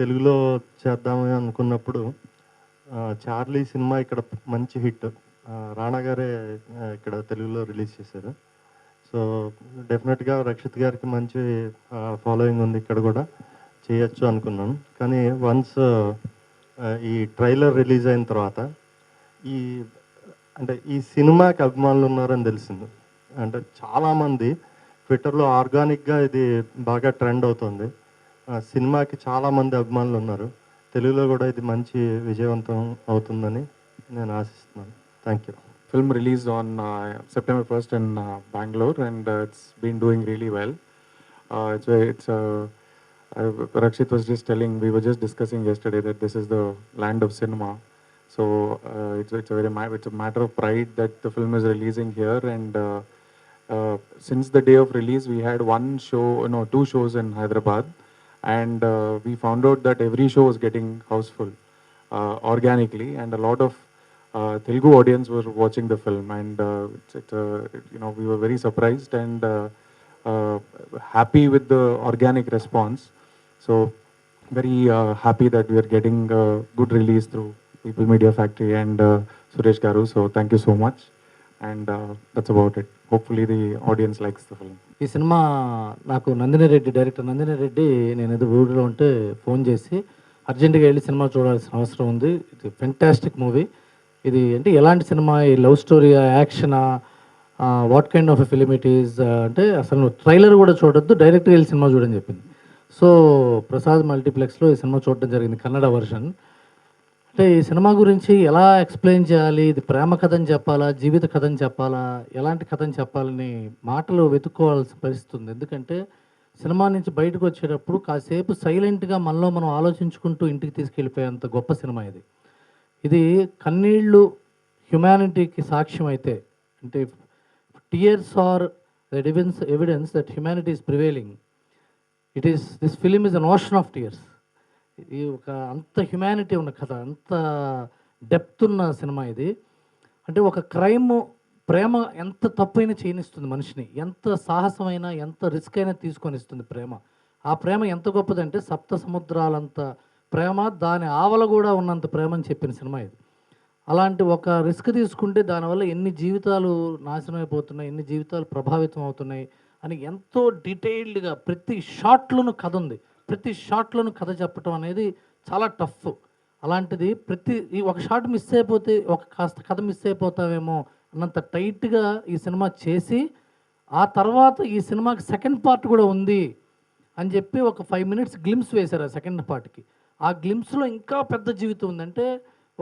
తెలుగులో చేద్దామని అనుకున్నప్పుడు 'చార్లీ' సినిమా ఇక్కడ మంచి హిట్. రానా గారే ఇక్కడ తెలుగులో రిలీజ్ చేశారు. సో, డెఫినెట్‌గా రక్షిత్ గారికి మంచి ఫాలోయింగ్ ఉంది ఇక్కడ గూడా. చేయొచ్చు అనుకున్నాం. కానీ వన్స్ ఈ ట్రైలర్ రిలీజ్ అయిన తర్వాత ఈ అంటే ఈ సినిమాకి అభిమానులు ఉన్నారని తెలిసింది. అంటే చాలామంది ట్విట్టర్‌లో ఆర్గానిక్‌గా ఇది బాగా ట్రెండ్ అవుతుంది. సినిమాకి చాలామంది అభిమానులు ఉన్నారు. తెలుగులో కూడా ఇది మంచి విజయవంతం అవుతుందని నేను ఆశిస్తున్నాను. Thank you. Film released on September 1st in Bangalore, and it's been doing really well. Rakshit was just telling, we were just discussing yesterday that this is the land of cinema. So it's a matter of pride that the film is releasing here. And since the day of release, we had two shows in Hyderabad, and we found out that every show was getting houseful organically, and a lot of Telugu audience were watching the film, and we were very surprised and happy with the organic response. So very happy that we are getting a good release through People Media Factory and Suresh Garu. So thank you so much, and that's about it. Hopefully the audience likes the film. ఈ cinema నాకు director Nandini Reddy నేను ఏదో ఊరిలో ఉంటే phone చేసి అర్జెంటుగా వెళ్ళి cinema చూడాల్సిన అవసరం ఉంది, ఇది ఫెంటాస్టిక్ మూవీ, ఇది అంటే ఎలాంటి సినిమా, ఈ లవ్ స్టోరీ, యాక్షనా, what kind of a film it is అంటే అసలు నువ్వు ట్రైలర్ కూడా చూడొద్దు, డైరెక్ట్గా వెళ్ళి సినిమా చూడని చెప్పింది. సో ప్రసాద్ మల్టీప్లెక్స్లో ఈ సినిమా చూడడం జరిగింది, కన్నడ వర్షన్. అంటే ఈ సినిమా గురించి ఎలా ఎక్స్ప్లెయిన్ చేయాలి, ఇది ప్రేమ కథని చెప్పాలా, జీవిత కథని చెప్పాలా, ఎలాంటి కథని చెప్పాలని మాటలు వెతుక్కోవాల్సిన పరిస్థితి ఉంది. ఎందుకంటే సినిమా నుంచి బయటకు వచ్చేటప్పుడు కాసేపు సైలెంట్గా మనలో మనం ఆలోచించుకుంటూ ఇంటికి తీసుకెళ్ళిపోయేంత గొప్ప సినిమా ఇది. ఇది కన్నీళ్ళు హ్యుమానిటీకి సాక్ష్యం అయితే, అంటే tears are that evidence that humanity is prevailing. This film is an ocean of tears. ఇది ఒక అంత హ్యుమానిటీ ఉన్న కథ, అంత డెప్త్ ఉన్న సినిమా ఇది. అంటే ఒక ప్రేమ ఎంత తప్పైనా చేయనిస్తుంది మనిషిని, ఎంత సాహసమైనా ఎంత రిస్క్ అయినా తీసుకొని ఇస్తుంది ప్రేమ. ఆ ప్రేమ ఎంత గొప్పదంటే సప్త సముద్రాలంత ప్రేమ, దాని ఆవల కూడా ఉన్నంత ప్రేమ అని చెప్పిన సినిమా ఇది. అలాంటి ఒక రిస్క్ తీసుకుంటే దానివల్ల ఎన్ని జీవితాలు నాశనం అయిపోతున్నాయి, ఎన్ని జీవితాలు ప్రభావితం అవుతున్నాయి అని ఎంతో డీటెయిల్డ్గా ప్రతి షాట్లోనూ కథ ఉంది, ప్రతి షాట్లోనూ కథ చెప్పటం అనేది చాలా టఫ్. అలాంటిది ఈ ఒక షాట్ మిస్ అయిపోతే కాస్త కథ మిస్ అయిపోతావేమో అన్నంత టైట్గా ఈ సినిమా చేసి, ఆ తర్వాత ఈ సినిమాకి సెకండ్ పార్ట్ కూడా ఉంది అని చెప్పి ఒక 5 minutes గ్లిమ్స్ వేశారు ఆ సెకండ్ పార్ట్కి. ఆ గ్లిమ్స్లో ఇంకా పెద్ద జీవితం ఉందంటే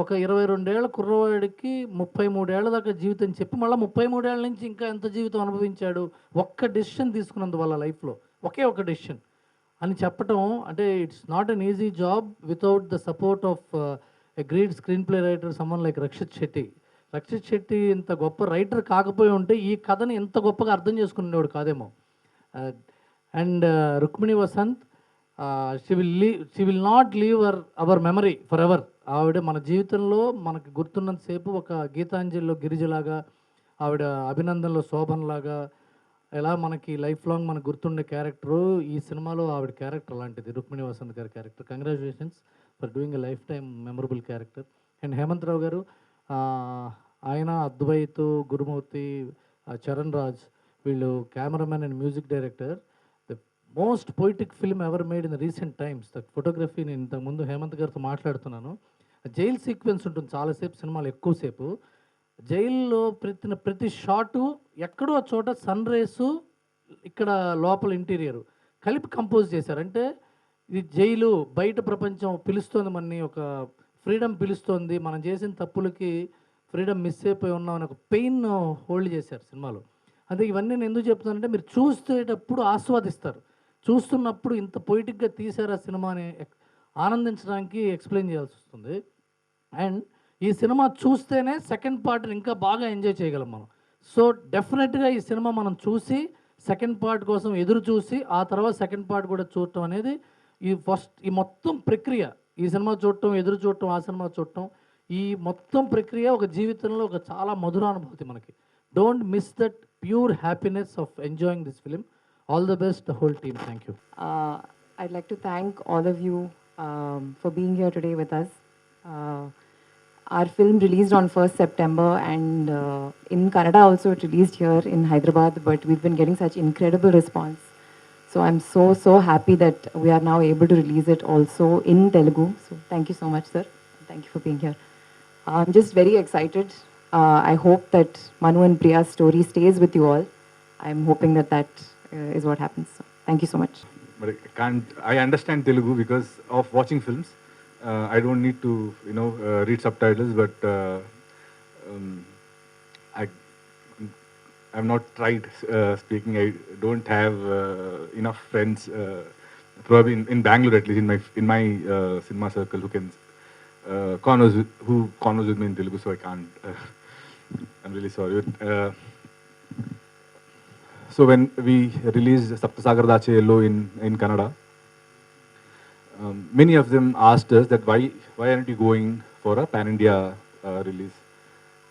ఒక 22 ఏళ్ల కుర్రవాడికి 33 ఏళ్ల దాకా జీవితం చెప్పి మళ్ళీ 33 ఏళ్ల నుంచి ఇంకా ఎంత జీవితం అనుభవించాడు ఒక్క డెసిషన్ తీసుకున్నందువల్ల లైఫ్లో, ఒకే ఒక డెసిషన్ అని చెప్పటం. అంటే it's not an easy job without the support of a great screenplay writer someone like Rakshit Shetty. Rakshit Shetty ఇంత గొప్ప రైటర్ కాకపోయి ఉంటే ఈ కథని ఎంత గొప్పగా అర్థం చేసుకునేవాడు కాదేమో. And Rukmini Vasanth, she will not leave our memory forever. ఆవిడ మన జీవితంలో మనకి గుర్తున్నంతసేపు ఒక గీతాంజలిలో గిరిజలాగా, ఆవిడ అభినందనలో శోభన్లాగా, ఎలా మనకి లైఫ్ లాంగ్ మనకు గుర్తుండే క్యారెక్టరు ఈ సినిమాలో ఆవిడ క్యారెక్టర్ అలాంటిది, రుక్మిణి వసంత్ గారి character. Congratulations for doing a lifetime memorable character. And Hemanth Rao గారు, ఆయన అద్వైత్, గురుమూర్తి, చరణ్ రాజ్, వీళ్ళు cameraman and music director. The most poetic film ever made in the recent times. The photography, నేను ఇంతకుముందు హేమంత్ గారితో మాట్లాడుతున్నాను, జైల్ సీక్వెన్స్ ఉంటుంది చాలాసేపు, సినిమాలు ఎక్కువసేపు. జైల్లో ప్రతి షాటు ఎక్కడో చోట సన్ రేసు, ఇక్కడ లోపల ఇంటీరియరు కలిపి కంపోజ్ చేశారు. అంటే ఇది జైలు, బయట ప్రపంచం పిలుస్తోంది మనని, ఒక ఫ్రీడమ్ పిలుస్తోంది, మనం చేసిన తప్పులకి ఫ్రీడమ్ మిస్ అయిపోయి ఉన్నాం అని ఒక పెయిన్ హోల్డ్ చేశారు సినిమాలో. అదే ఇవన్నీ నేను ఎందుకు చెప్తానంటే మీరు చూసేటప్పుడు ఆస్వాదిస్తారు, చూస్తున్నప్పుడు ఇంత పొయిటిక్గా తీశారు ఆ సినిమాని ఆనందించడానికి ఎక్స్ప్లెయిన్ చేయాల్సి వస్తుంది. అండ్ ఈ సినిమా చూస్తేనే సెకండ్ పార్ట్ని ఇంకా బాగా ఎంజాయ్ చేయగలం మనం. సో డెఫినెట్గా ఈ సినిమా మనం చూసి సెకండ్ పార్ట్ కోసం ఎదురు చూసి ఆ తర్వాత సెకండ్ పార్ట్ కూడా చూడటం అనేది ఈ మొత్తం ప్రక్రియ, ఈ సినిమా చూడటం, ఎదురు చూడటం, ఆ సినిమా చూడటం, ఈ మొత్తం ప్రక్రియ ఒక జీవితంలో ఒక చాలా మధురానుభూతి మనకి. Don't miss that pure happiness of enjoying this film. All the best the whole team. Thank you. I'd like to thank all of you for being here today with us. Uh, our film released on 1st September, and in Kannada also it released here in Hyderabad, but we've been getting such incredible response. So I'm so happy that we are now able to release it also in Telugu. So thank you so much, sir. Thank you for being here. I'm just very excited. I hope that Manu and Priya's story stays with you all. I'm hoping that is what happens. So, thank you so much. But I understand Telugu because of watching films. I don't need to, read subtitles, but um, I, I've not tried speaking. I don't have enough friends, probably in Bangalore at least, in my cinema circle who can converse with me in Telugu, so I can't. I'm really sorry. So when we released Sapta Sagaralu Dhaati in Kannada, many of them asked us that why aren't you going for a pan-India release?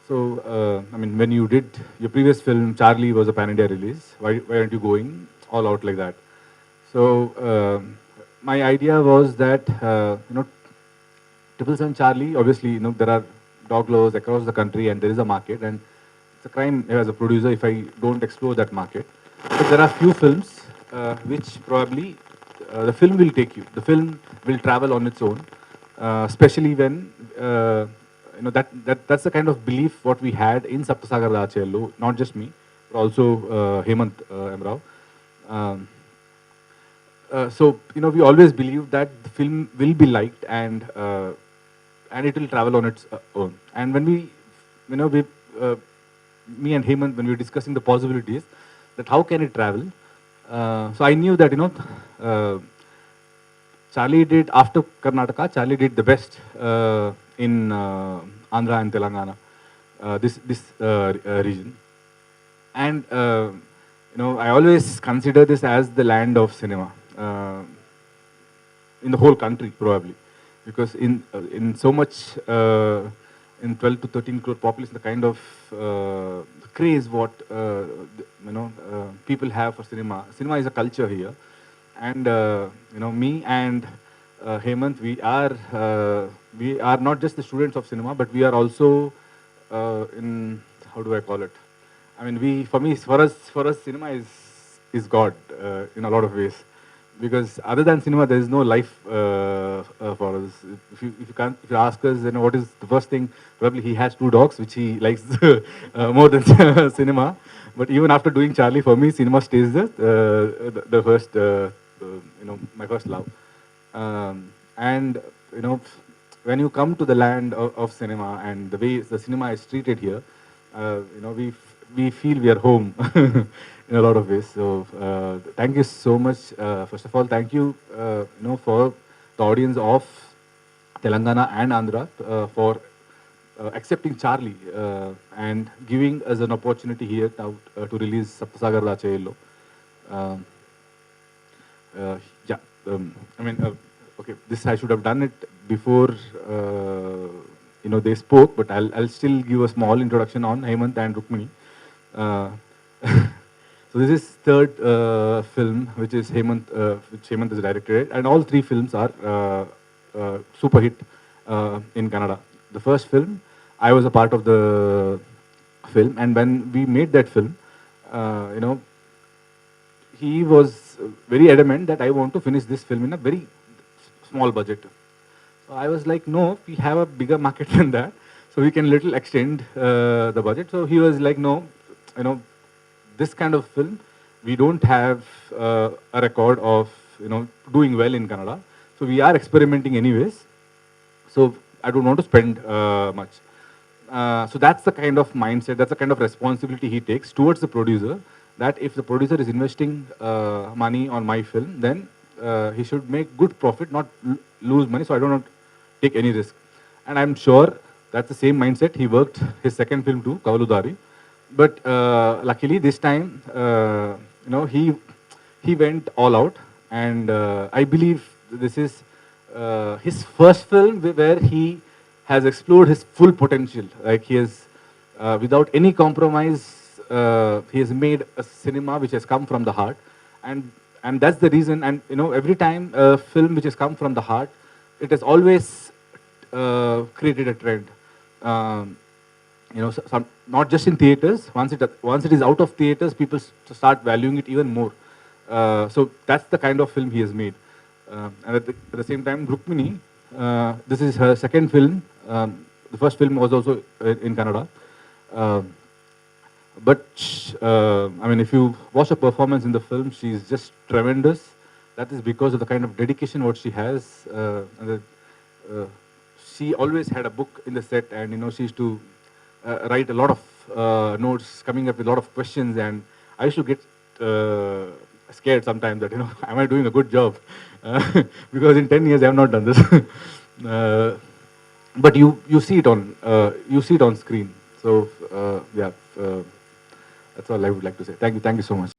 So, when you did your previous film, Charlie was a pan-India release. Why aren't you going all out like that? So, my idea was that, Triple Seven Charlie, obviously, there are dog lovers across the country and there is a market, and it's a crime as a producer if I don't explore that market. But there are few films which probably the film will take you. The film will travel on its own, especially when that's the kind of belief what we had in Sapta Sagaralu Dhaati, not just me, but also Hemant Emrao. So we always believe that the film will be liked and it will travel on its own. And when me and Hemant, when we were discussing the possibilities, that how can it travel, so I knew that Charlie did, after Karnataka, Charlie did the best in Andhra and Telangana, this region. And I always consider this as the land of cinema in the whole country, probably, because in so much in 12 to 13 crore population, the kind of craze what people have for cinema. Cinema is a culture here, and me and Hemant, we are not just the students of cinema, but we are also in, how do I call it? For us, cinema is God in a lot of ways, because other than cinema, there is no life for us. If you ask us, what is the first thing? Probably he has 2 dogs, which he likes more than cinema. But even after doing Charlie, for me, cinema stays the first, my first love. And when you come to the land of cinema and the way the cinema is treated here, we feel we are home in a lot of ways. So thank you so much. First of all, thank you, for the audience of Telangana and Andhra for accepting Charlie and giving us an opportunity here now to release Sapta Sagaralu Dhaati. Okay, this I should have done it before they spoke, but I'll still give a small introduction on Hemant and Rukmini. So this is third film which Hemant has directed, and all 3 films are super hit in Kannada. The first film, I was a part of the film, and when we made that film, he was very adamant that I want to finish this film in a very small budget. So I was like, no, we have a bigger market than that, so we can little extend the budget. So he was like, no, this kind of film, we don't have a record of doing well in Kannada. So we are experimenting anyways. So I don't want to spend much. So that's the kind of mindset, that's the kind of responsibility he takes towards the producer, that if the producer is investing money on my film, then he should make good profit, not lose money. So I don't want to take any risk. And I'm sure that's the same mindset he worked his second film too, Kavalu Dari. But luckily this time, he went all out, and I believe this is his first film where he has explored his full potential. Like he has, without any compromise, he has made a cinema which has come from the heart, and that's the reason. And every time a film which has come from the heart, it has always created a trend. You know, some, not just in theaters. Once it is out of theaters, people start valuing it even more. So that's the kind of film he has made. And at the same time, Rukmini, this is her second film. The first film was also in Kannada. But I mean, if you watch her performance in the film, she's just tremendous. That is because of the kind of dedication what she has. She always had a book in the set, and you know, she used to write a lot of notes, coming up with a lot of questions, and I used to get scared sometimes that, you know, am I doing a good job? Because in 10 years I have not done this. But you see it on screen. So yeah, that's all I would like to say. Thank you so much.